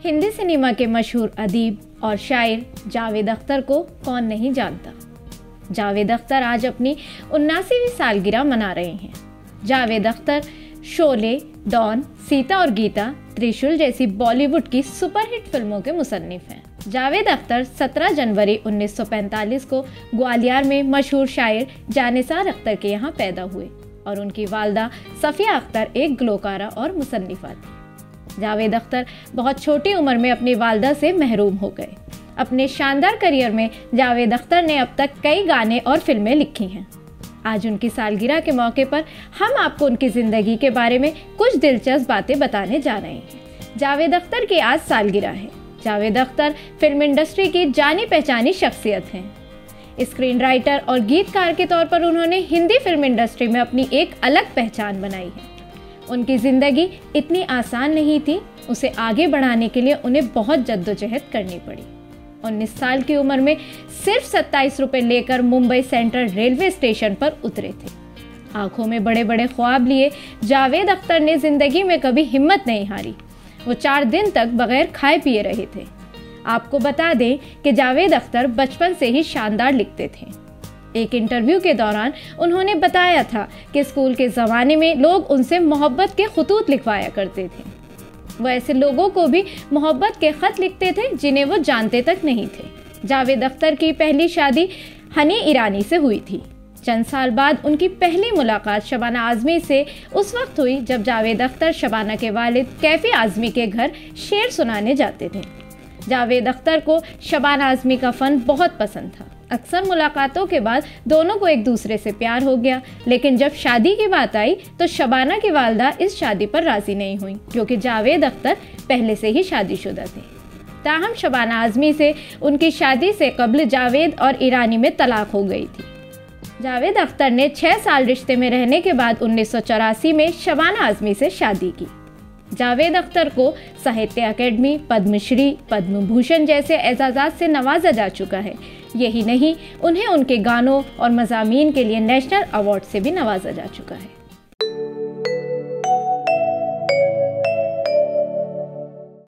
Hindi cinema के मशहूर अदीब और शायर जावेद अख्तर को कौन नहीं जानता। जावेद अख्तर आज अपनी 79वीं सालगिरह मना रहे हैं। जावेद अख्तर शोले, डॉन, सीता और गीता, त्रिशूल जैसी बॉलीवुड की सुपरहिट फिल्मों के मुसन्निफ हैं। जावेद अख्तर 17 जनवरी 1945 को ग्वालियर में मशहूर शायर जानिसार अख्तर के यहाँ पैदा हुए और उनकी वालदा सफ़िया अख्तर एक ग्लोकारा और मुसन्निफा थी। जावेद अख्तर बहुत छोटी उम्र में अपनी वालदा से महरूम हो गए। अपने शानदार करियर में जावेद अख्तर ने अब तक कई गाने और फिल्में लिखी हैं। आज उनकी सालगिरह के मौके पर हम आपको उनकी ज़िंदगी के बारे में कुछ दिलचस्प बातें बताने जा रहे हैं। जावेद अख्तर की आज सालगिरह है। जावेद अख्तर फिल्म इंडस्ट्री की जानी पहचानी शख्सियत हैं। स्क्रीन राइटर और गीतकार के तौर पर उन्होंने हिंदी फिल्म इंडस्ट्री में अपनी एक अलग पहचान बनाई है। उनकी ज़िंदगी इतनी आसान नहीं थी, उसे आगे बढ़ाने के लिए उन्हें बहुत जद्दोजहद करनी पड़ी। 19 साल की उम्र में सिर्फ 27 रुपये लेकर मुंबई सेंट्रल रेलवे स्टेशन पर उतरे थे। आंखों में बड़े बड़े ख्वाब लिए जावेद अख्तर ने ज़िंदगी में कभी हिम्मत नहीं हारी। वो 4 दिन तक बगैर खाए पिए रहे थे। आपको बता दें कि जावेद अख्तर बचपन से ही शानदार लिखते थे। एक इंटरव्यू के दौरान उन्होंने बताया था कि स्कूल के ज़माने में लोग उनसे मोहब्बत के खतूत लिखवाया करते थे। वो ऐसे लोगों को भी मोहब्बत के ख़त लिखते थे जिन्हें वो जानते तक नहीं थे। जावेद अख्तर की पहली शादी हनी ईरानी से हुई थी। चंद साल बाद उनकी पहली मुलाकात शबाना आज़मी से उस वक्त हुई जब जावेद अख्तर शबाना के वालिद कैफ़ी आज़मी के घर शेर सुनाने जाते थे। जावेद अख्तर को शबाना आज़मी का फ़न बहुत पसंद था। अक्सर मुलाकातों के बाद दोनों को एक दूसरे से प्यार हो गया, लेकिन जब शादी की बात आई तो शबाना की वालदा इस शादी पर राज़ी नहीं हुई क्योंकि जावेद अख्तर पहले से ही शादीशुदा थे। ताहम शबाना आज़मी से उनकी शादी से कबल जावेद और ईरानी में तलाक हो गई थी। जावेद अख्तर ने 6 साल रिश्ते में रहने के बाद 1984 में शबाना आज़मी से शादी की। जावेद अख्तर को साहित्य अकेडमी, पद्मश्री, पद्म भूषण जैसे एजाज़ात से नवाजा जा चुका है। यही नहीं, उन्हें उनके गानों और मज़ामीन के लिए नेशनल अवार्ड से भी नवाजा जा चुका है।